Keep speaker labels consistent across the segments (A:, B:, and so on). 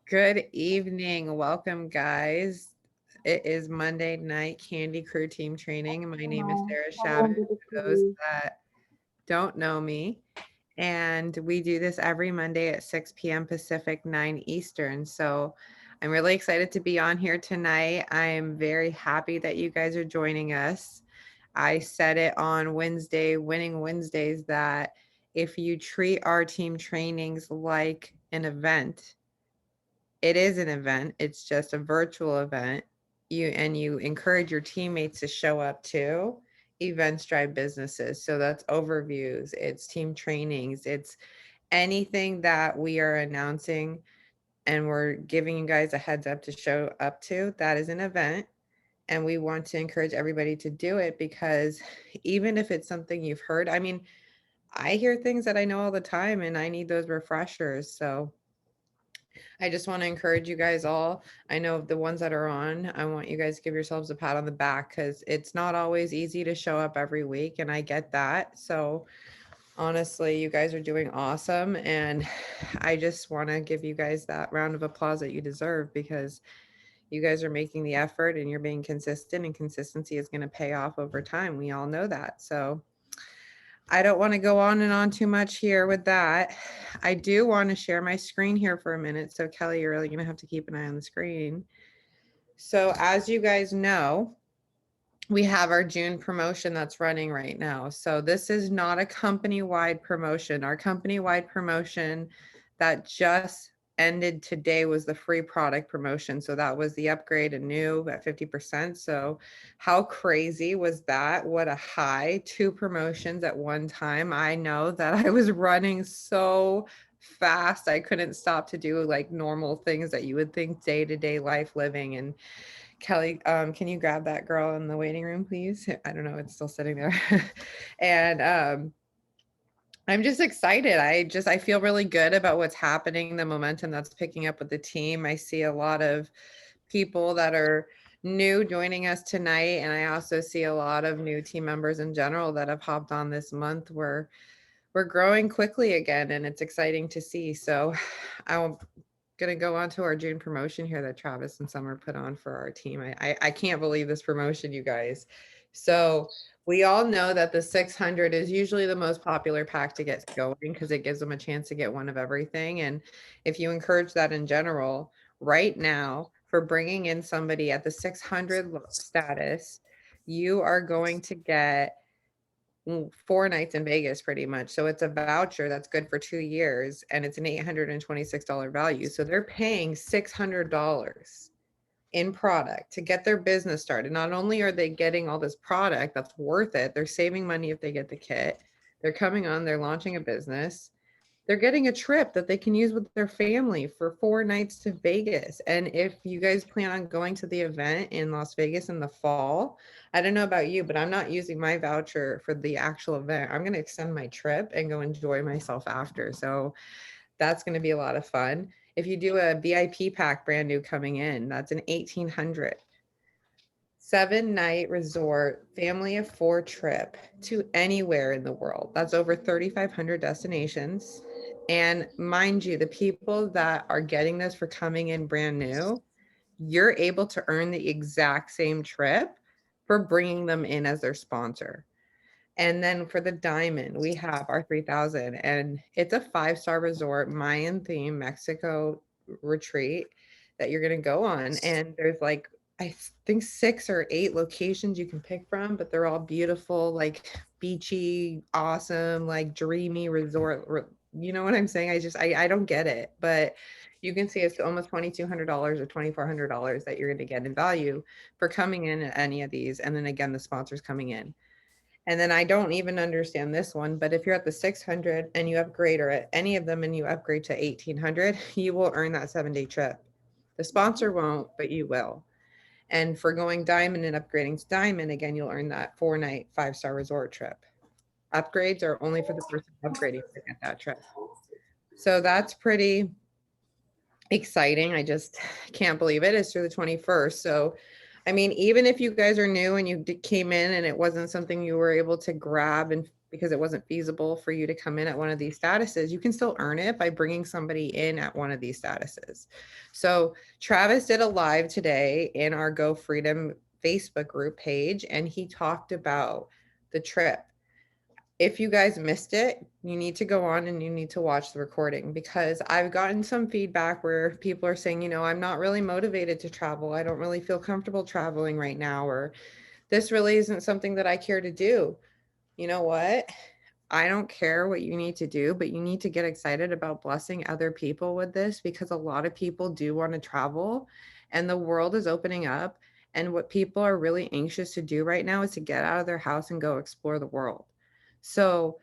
A: Good evening. Welcome, guys. It is Monday night Candy Crew team training. My name is Sarah Shatter for those that don't know me. And we do this every Monday at 6 p.m. Pacific, 9 Eastern. So I'm really excited to be on here tonight. I'm very happy that you guys are joining us. I said it on Wednesday, Winning Wednesdays, that if you treat our team trainings like an event, it is an event. It's just a virtual event. You encourage your teammates to show up too. Events drive businesses. So that's overviews, it's team trainings, it's anything that we are announcing and we're giving you guys a heads up to show up to. That is an event. And we want to encourage everybody to do it because even if it's something you've heard, I mean, I hear things that I know all the time and I need those refreshers. So I just want to encourage you guys all. I know the ones that are on, I want you guys to give yourselves a pat on the back because it's not always easy to show up every week. And I get that. So honestly, you guys are doing awesome. And I just want to give you guys that round of applause that you deserve because you guys are making the effort and you're being consistent, and consistency is going to pay off over time. We all know that. So I don't want to go on and on too much here with that. I do want to share my screen here for a minute. So Kelly, you're really going to have to keep an eye on the screen. So as you guys know, we have our June promotion that's running right now. So this is not a company-wide promotion. Our company-wide promotion that just ended today was the free product promotion. So that was the upgrade and new at 50%. So how crazy was that? What a high. Two promotions at one time. I know that I was running so fast. I couldn't stop to do like normal things that you would think day-to-day life living. And Kelly, can you grab that girl in the waiting room, please? I don't know, it's still sitting there. And I'm just excited. I feel really good about what's happening, the momentum that's picking up with the team. I see a lot of people that are new joining us tonight, and I also see a lot of new team members in general that have hopped on this month. We're growing quickly again, and it's exciting to see. So I'm gonna go on to our June promotion here that Travis and Summer put on for our team. I can't believe this promotion, you guys. So we all know that the 600 is usually the most popular pack to get going because it gives them a chance to get one of everything. And if you encourage that in general, right now for bringing in somebody at the 600 status, you are going to get 4 nights in Vegas pretty much. So it's a voucher that's good for 2 years and it's an $826 value. So they're paying $600 in product to get their business started. Not only are they getting all this product that's worth it, they're saving money if they get the kit. They're coming on, they're launching a business. They're getting a trip that they can use with their family for 4 nights to Vegas. And if you guys plan on going to the event in Las Vegas in the fall, I don't know about you, but I'm not using my voucher for the actual event. I'm going to extend my trip and go enjoy myself after. So that's going to be a lot of fun. If you do a VIP pack brand new coming in, that's an 1800 7 night resort family of four trip to anywhere in the world. That's over 3,500 destinations. And mind you, the people that are getting this for coming in brand new, you're able to earn the exact same trip for bringing them in as their sponsor. And then for the diamond, we have our 3,000, and it's a 5-star resort, Mayan theme, Mexico retreat that you're going to go on. And there's like, I think 6 or 8 locations you can pick from, but they're all beautiful, like beachy, awesome, like dreamy resort. You know what I'm saying? I don't get it, but you can see it's almost $2,200 or $2,400 that you're going to get in value for coming in at any of these. And then again, the sponsors coming in. And then I don't even understand this one, but if you're at the 600 and you upgrade, or at any of them and you upgrade to 1800, you will earn that 7-day trip. The sponsor won't, but you will. And for going diamond and upgrading to diamond, again, you'll earn that 4-night 5-star resort trip. Upgrades are only for the person upgrading to get that trip. So that's pretty exciting. I just can't believe it. It's through the 21st. So I mean, even if you guys are new and you came in and it wasn't something you were able to grab and because it wasn't feasible for you to come in at one of these statuses, you can still earn it by bringing somebody in at one of these statuses. So Travis did a live today in our Go Freedom Facebook group page, and he talked about the trip. If you guys missed it, you need to go on and you need to watch the recording, because I've gotten some feedback where people are saying, I'm not really motivated to travel. I don't really feel comfortable traveling right now, or this really isn't something that I care to do. You know what? I don't care what you need to do, but you need to get excited about blessing other people with this, because a lot of people do want to travel and the world is opening up. And what people are really anxious to do right now is to get out of their house and go explore the world. So,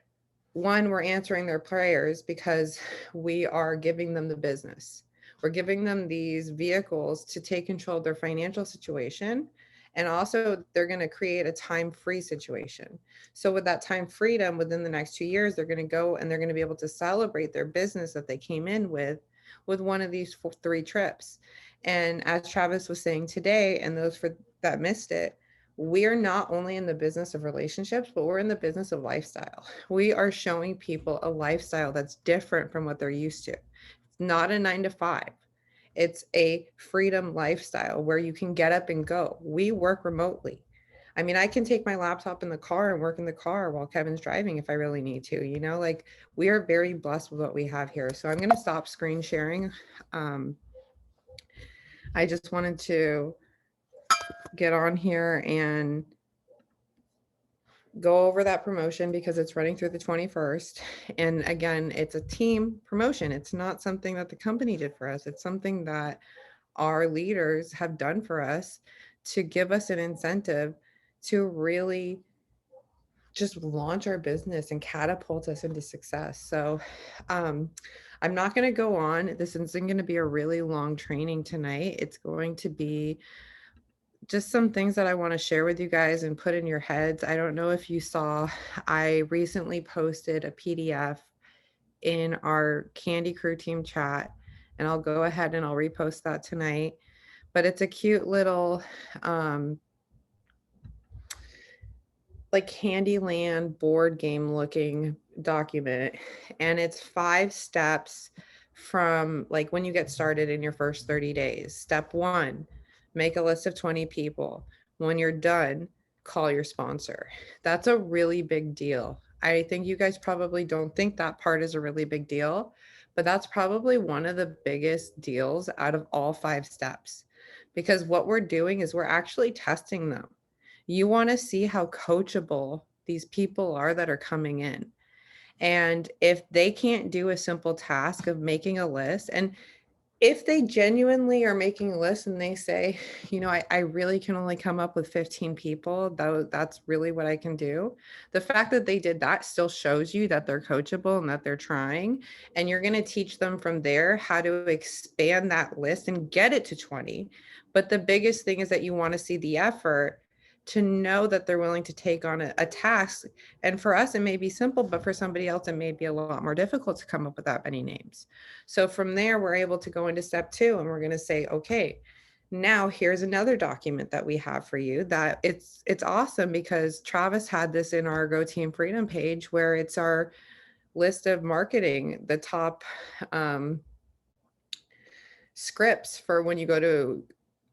A: one, we're answering their prayers because we are giving them the business. We're giving them these vehicles to take control of their financial situation. And also, they're going to create a time-free situation. So with that time freedom, within the next 2 years, they're going to go and they're going to be able to celebrate their business that they came in with one of these 3 trips. And as Travis was saying today, and those that missed it, we are not only in the business of relationships, but we're in the business of lifestyle. We are showing people a lifestyle that's different from what they're used to. It's not a 9 to 5. It's a freedom lifestyle where you can get up and go. We work remotely. I mean, I can take my laptop in the car and work in the car while Kevin's driving if I really need to, like we are very blessed with what we have here. So I'm going to stop screen sharing. I just wanted to get on here and go over that promotion because it's running through the 21st. And again, it's a team promotion. It's not something that the company did for us. It's something that our leaders have done for us to give us an incentive to really just launch our business and catapult us into success. So I'm not going to go on. This isn't going to be a really long training tonight. It's going to be just some things that I want to share with you guys and put in your heads. I don't know if you saw, I recently posted a PDF in our Candy Crew team chat, and I'll go ahead and I'll repost that tonight. But it's a cute little like Candyland board game looking document, and it's 5 steps from like when you get started in your first 30 days. Step 1, make a list of 20 people. When you're done, call your sponsor. That's a really big deal. I think you guys probably don't think that part is a really big deal, but that's probably one of the biggest deals out of all 5 steps, because what we're doing is we're actually testing them. You want to see how coachable these people are that are coming in. And if they can't do a simple task of making a list, and if they genuinely are making a list and they say, I really can only come up with 15 people, that's really what I can do. The fact that they did that still shows you that they're coachable and that they're trying. And you're going to teach them from there how to expand that list and get it to 20. But the biggest thing is that you want to see the effort to know that they're willing to take on a task. And for us, it may be simple, but for somebody else, it may be a lot more difficult to come up with that many names. So from there, we're able to go into step 2, and we're going to say, okay, now here's another document that we have for you that it's awesome, because Travis had this in our Go Team Freedom page where it's our list of marketing, the top scripts for when you go to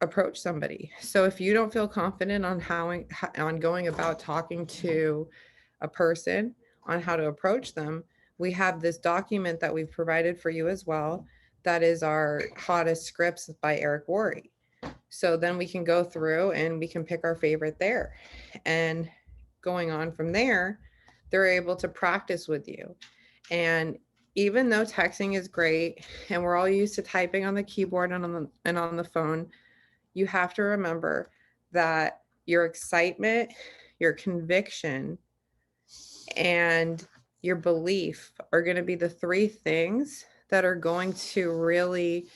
A: approach somebody. So if you don't feel confident on going about talking to a person on how to approach them, we have this document that we've provided for you as well. That is our hottest scripts by Eric Worre. So then we can go through and we can pick our favorite there. And going on from there, they're able to practice with you. And even though texting is great and we're all used to typing on the keyboard and on the phone, you have to remember that your excitement, your conviction, and your belief are going to be the 3 things that are going to really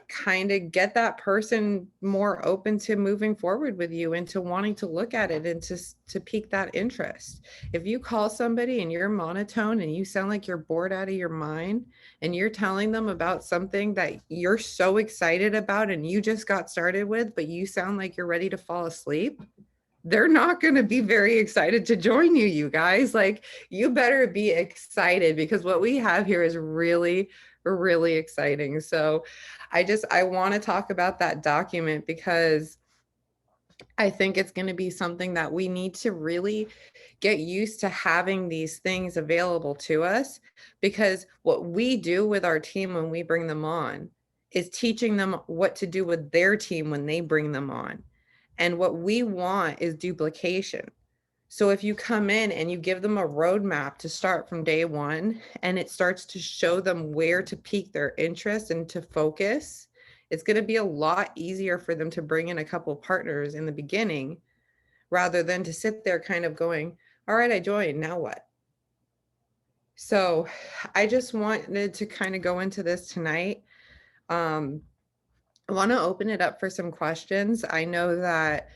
A: kind of get that person more open to moving forward with you and to wanting to look at it and to pique that interest. If you call somebody and you're monotone and you sound like you're bored out of your mind and you're telling them about something that you're so excited about and you just got started with, but you sound like you're ready to fall asleep, they're not going to be very excited to join you, you guys. Like, you better be excited because what we have here is really, really exciting. So I want to talk about that document because I think it's going to be something that we need to really get used to having these things available to us, because what we do with our team when we bring them on is teaching them what to do with their team when they bring them on. And what we want is duplication. So if you come in and you give them a roadmap to start from day one, and it starts to show them where to pique their interest and to focus, it's going to be a lot easier for them to bring in a couple partners in the beginning rather than to sit there kind of going, all right, I joined, now what? So I just wanted to kind of go into this tonight. I want to open it up for some questions. I know that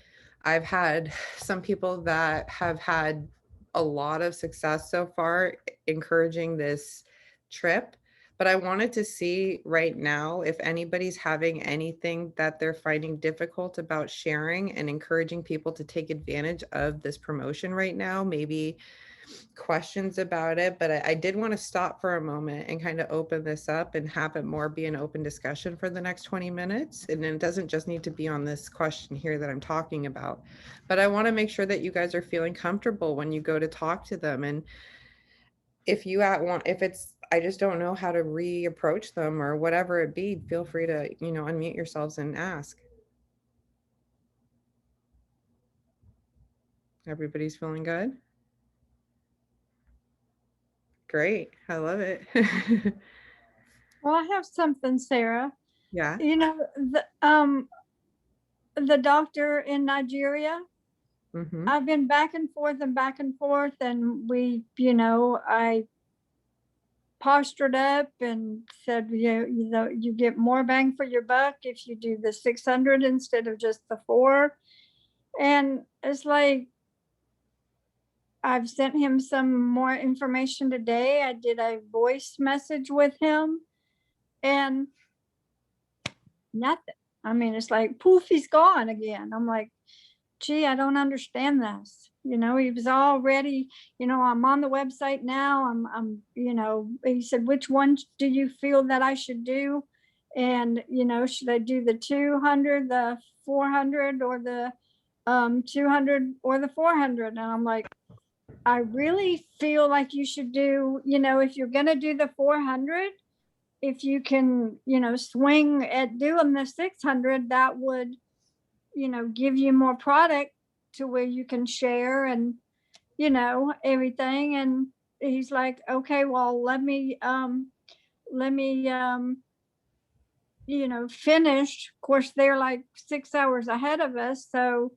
A: I've had some people that have had a lot of success so far encouraging this trip, but I wanted to see right now if anybody's having anything that they're finding difficult about sharing and encouraging people to take advantage of this promotion right now. Maybe questions about it, but I did want to stop for a moment and kind of open this up and have it more be an open discussion for the next 20 minutes. And it doesn't just need to be on this question here that I'm talking about, but I want to make sure that you guys are feeling comfortable when you go to talk to them. And if you if it's, I just don't know how to reapproach them or whatever it be, feel free to, unmute yourselves and ask. Everybody's feeling good? Great. I love it.
B: Well, I have something, Sarah.
A: Yeah.
B: You know, the doctor in Nigeria,
A: Mm-hmm.
B: I've been back and forth, and I postured up and said, you get more bang for your buck if you do the 600 instead of just the 4. And it's like, I've sent him some more information today. I did a voice message with him and nothing. I mean, it's like poof, he's gone again. I'm like, gee, I don't understand this. He was already, I'm on the website now. He said, which one do you feel that I should do? And, should I do the 200, the 400, or the 200 or the 400? And I'm like, I really feel like you should do, if you're going to do the 400, if you can, swing at doing the 600, that would, give you more product to where you can share and, everything. And he's like, okay, well, let me, finish. Of course, they're like 6 hours ahead of us. So,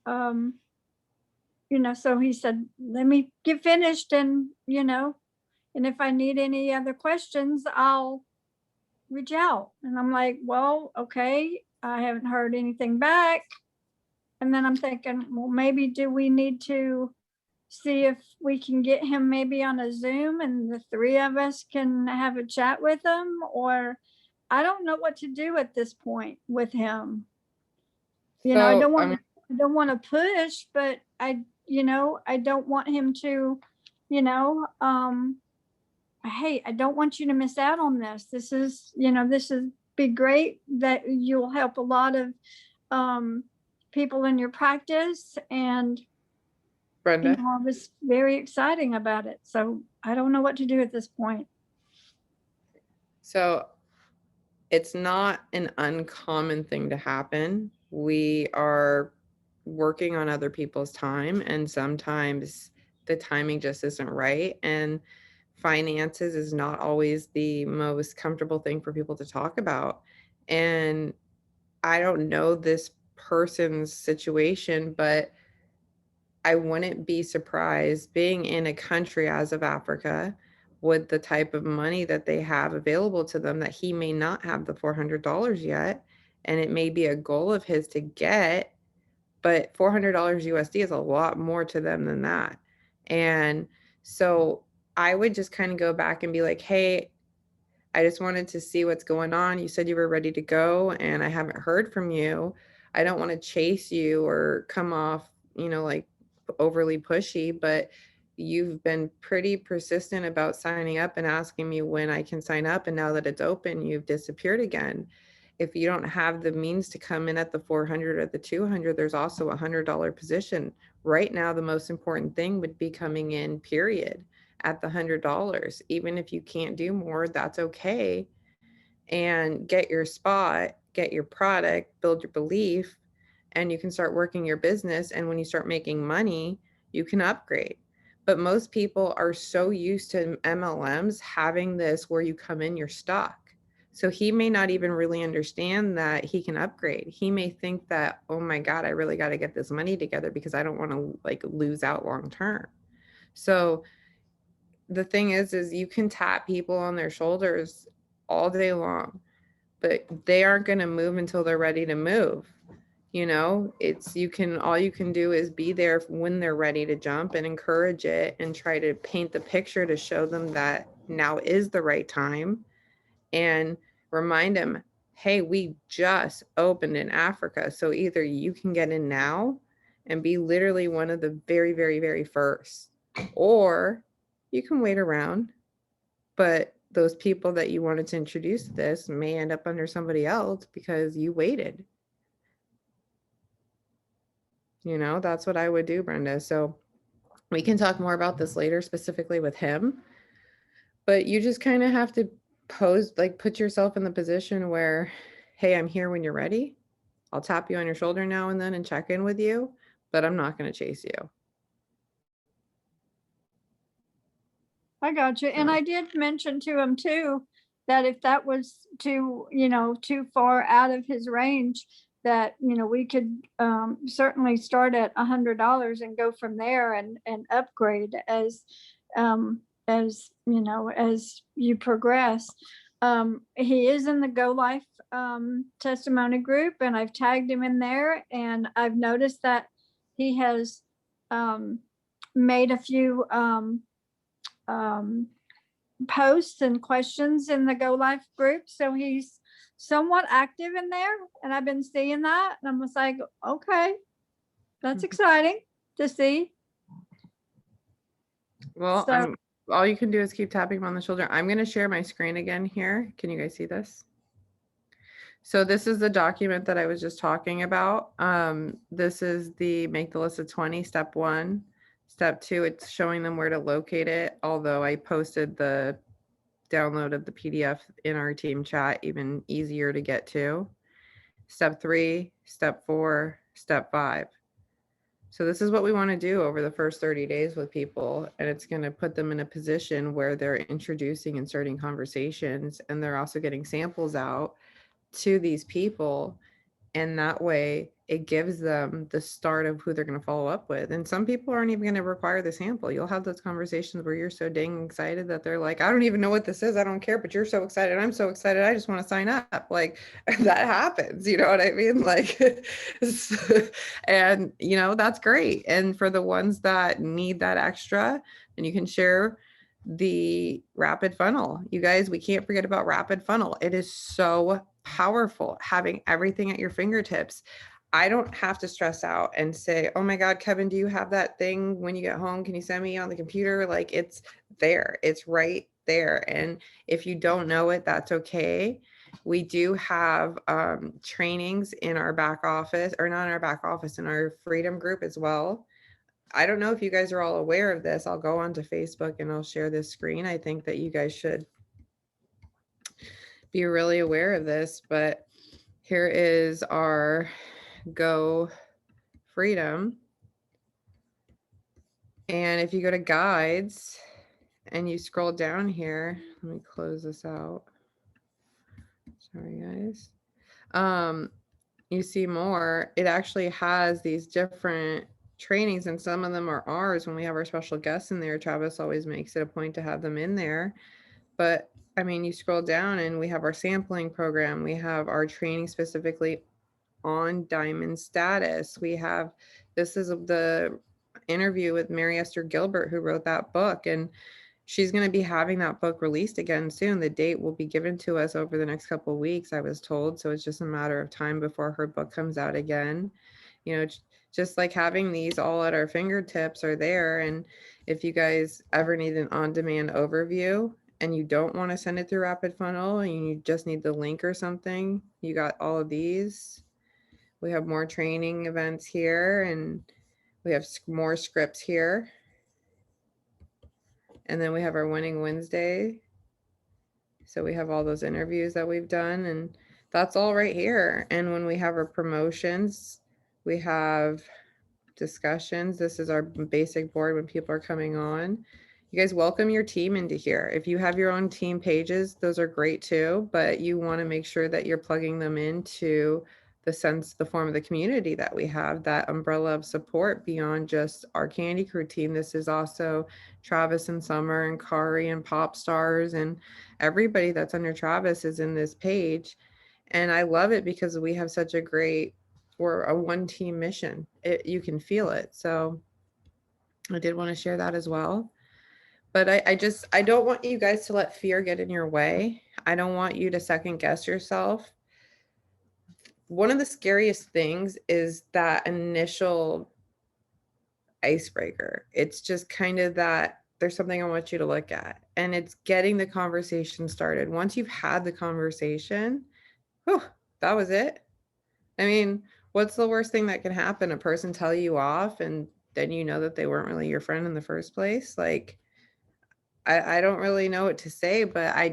B: um, so he said, let me get finished and if I need any other questions, I'll reach out. And I'm like, well, okay, I haven't heard anything back. And then I'm thinking, well, maybe do we need to see if we can get him maybe on a Zoom and the 3 of us can have a chat with him? Or I don't know what to do at this point with him. I
A: So,
B: don't want to push, but I don't want him to, you know, um, hey, I don't want you to miss out on this. This is be great that you'll help a lot of people in your practice. And,
A: Brenda.
B: I was very exciting about it. So I don't know what to do at this point.
A: So it's not an uncommon thing to happen. We are working on other people's time, and sometimes the timing just isn't right. And finances is not always the most comfortable thing for people to talk about. And I don't know this person's situation, but I wouldn't be surprised being in a country as of Africa with the type of money that they have available to them that he may not have the $400 yet. And it may be a goal of his to get, but $400 USD is a lot more to them than that. And so I would just kind of go back and be like, hey, I just wanted to see what's going on. You said you were ready to go and I haven't heard from you. I don't want to chase you or come off you know, like overly pushy, but you've been pretty persistent about signing up and asking me when I can sign up. And now that it's open, you've disappeared again. If you don't have the means to come in at the 400 or the 200, there's also a $100 position. Right now, the most important thing would be coming in, period, at the $100. Even if you can't do more, that's okay. And get your spot, get your product, build your belief, and you can start working your business. And when you start making money, you can upgrade. But most people are so used to MLMs having this where you come in, you're stuck. So he may not even really understand that he can upgrade. He may think that, oh my God, I really got to get this money together because I don't want to like lose out long term. So the thing is you can tap people on their shoulders all day long, but they aren't going to move until they're ready to move. You know, it's all you can do is be there when they're ready to jump and encourage it and try to paint the picture to show them that now is the right time, and remind them, hey, we just opened in Africa. So either you can get in now and be literally one of the very, very, very first, or you can wait around. But those people that you wanted to introduce to this may end up under somebody else because you waited. You know, that's what I would do, Brenda. So we can talk more about this later, specifically with him. But you just kind of have to put yourself in the position where, hey, I'm here when you're ready. I'll tap you on your shoulder now and then and check in with you, but I'm not going to chase you.
B: I got you. And I did mention to him too, that if that was too, too far out of his range, that, we could certainly start at $100 and go from there and upgrade as you progress. He is in the Go Life testimony group, and I've tagged him in there, and I've noticed that he has made a few posts and questions in the Go Life group. So he's somewhat active in there, and I've been seeing that, and I'm just like, okay, that's exciting to see.
A: Well, so, all you can do is keep tapping him on the shoulder. I'm going to share my screen again here. Can you guys see this? So this is the document that I was just talking about. This is the make the list of 20, step 1. Step 2, it's showing them where to locate it, although I posted the download of the PDF in our team chat, even easier to get to. Step 3, step 4, step 5. So this is what we want to do over the first 30 days with people, and it's going to put them in a position where they're introducing and starting conversations, and they're also getting samples out to these people, and that way it gives them the start of who they're going to follow up with. And some people aren't even going to require the sample. You'll have those conversations where you're so dang excited that they're like, I don't even know what this is. I don't care, but you're so excited. I'm so excited. I just want to sign up. Like that happens. You know what I mean? Like, and that's great. And for the ones that need that extra, and you can share the rapid funnel. You guys, we can't forget about rapid funnel. It is so powerful having everything at your fingertips. I don't have to stress out and say, oh my God, Kevin, do you have that thing when you get home? Can you send me on the computer? Like it's there, it's right there. And if you don't know it, that's okay. We do have trainings in our back office, or not in our back office, in our Freedom group as well. I don't know if you guys are all aware of this. I'll go onto Facebook and I'll share this screen. I think that you guys should be really aware of this, but here is our Go Freedom. And if you go to guides and you scroll down here, let me close this out. Sorry, guys. You see more. It actually has these different trainings, and some of them are ours. When we have our special guests in there, Travis always makes it a point to have them in there. But I mean, you scroll down and we have our sampling program. We have our training specifically on diamond status. We have, this is the interview with Mary Esther Gilbert, who wrote that book, and she's going to be having that book released again soon. The date will be given to us over the next couple of weeks, I was told. So it's just a matter of time before her book comes out again. you know, just like having these all at our fingertips are there. And if you guys ever need an on-demand overview and you don't want to send it through Rapid Funnel and you just need the link or something, you got all of these. We have more training events here, and we have more scripts here. And then we have our Winning Wednesday. So we have all those interviews that we've done, and that's all right here. And when we have our promotions, we have discussions. This is our basic board when people are coming on. You guys welcome your team into here. If you have your own team pages, those are great too, but you want to make sure that you're plugging them into the form of the community that we have, that umbrella of support beyond just our Candy Crew team. This is also Travis and Summer and Kari and Pop Stars, and everybody that's under Travis is in this page. And I love it because we have such a great, we're a one team mission. You can feel it. So I did want to share that as well. But I don't want you guys to let fear get in your way. I don't want you to second guess yourself. One of the scariest things is that initial icebreaker. It's just kind of that there's something I want you to look at, and it's getting the conversation started. Once you've had the conversation, whew, that was it. I mean, what's the worst thing that can happen? A person tell you off and then you know that they weren't really your friend in the first place. Like, I don't really know what to say, but I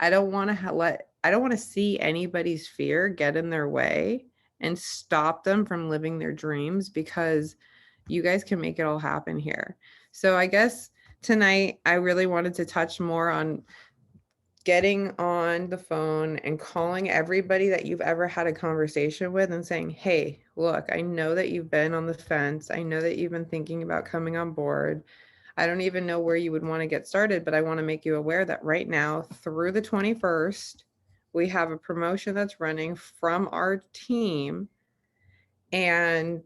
A: don't want to I don't want to see anybody's fear get in their way and stop them from living their dreams, because you guys can make it all happen here. So I guess tonight I really wanted to touch more on getting on the phone and calling everybody that you've ever had a conversation with and saying, hey, look, I know that you've been on the fence. I know that you've been thinking about coming on board. I don't even know where you would want to get started, but I want to make you aware that right now through the 21st, we have a promotion that's running from our team, and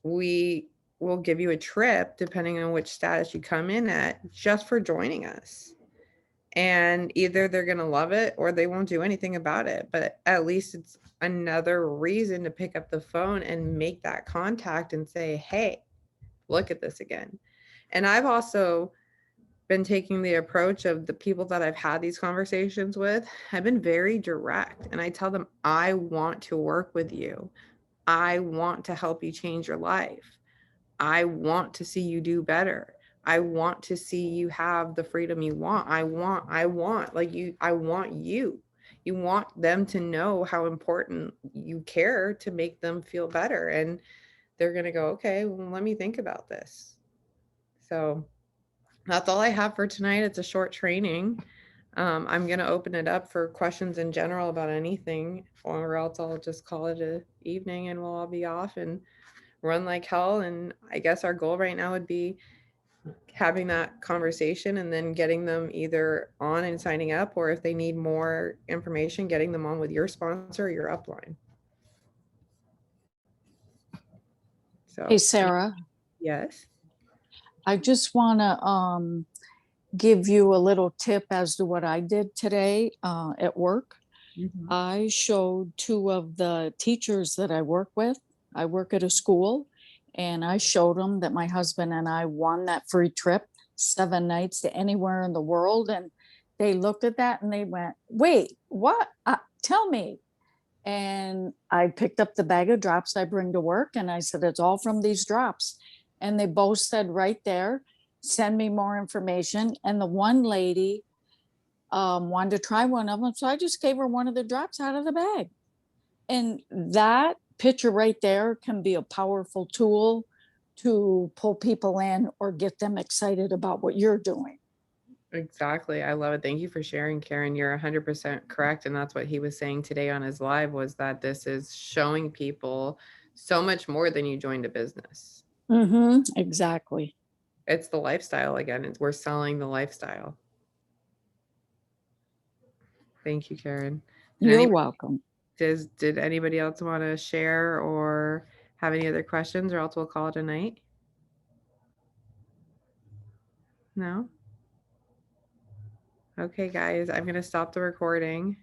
A: we will give you a trip depending on which status you come in at, just for joining us. And either they're going to love it or they won't do anything about it. But at least it's another reason to pick up the phone and make that contact and say, hey, look at this again. And I've also been taking the approach of the people that I've had these conversations with. I've been very direct, and I tell them, I want to work with you. I want to help you change your life. I want to see you do better. I want to see you have the freedom you want. I want like you, I want you. You want them to know how important you care to make them feel better. And they're going to go, okay, well, let me think about this. So that's all I have for tonight. It's a short training. I'm going to open it up for questions in general about anything, or else I'll just call it an evening and we'll all be off and run like hell. And I guess our goal right now would be having that conversation and then getting them either on and signing up, or if they need more information, getting them on with your sponsor or your upline. So,
C: Hey, Sarah,
A: yes.
C: I just want to give you a little tip as to what I did today at work.
A: Mhm.
C: I showed two of the teachers that I work with. I work at a school, and I showed them that my husband and I won that free trip, 7 nights to anywhere in the world. And they looked at that and they went, wait, what? Tell me. And I picked up the bag of drops I bring to work, and I said, it's all from these drops. And they both said right there, send me more information. And the one lady wanted to try one of them. So I just gave her one of the drops out of the bag. And that picture right there can be a powerful tool to pull people in or get them excited about what you're doing.
A: Exactly. I love it. Thank you for sharing, Karen. You're 100% correct. And that's what he was saying today on his live, was that this is showing people so much more than you joined a business.
C: Exactly.
A: It's the lifestyle again. We're selling the lifestyle. Thank you, Karen.
C: You're welcome.
A: Did anybody else want to share or have any other questions, or else we'll call it a night? No? Okay, guys, I'm going to stop the recording.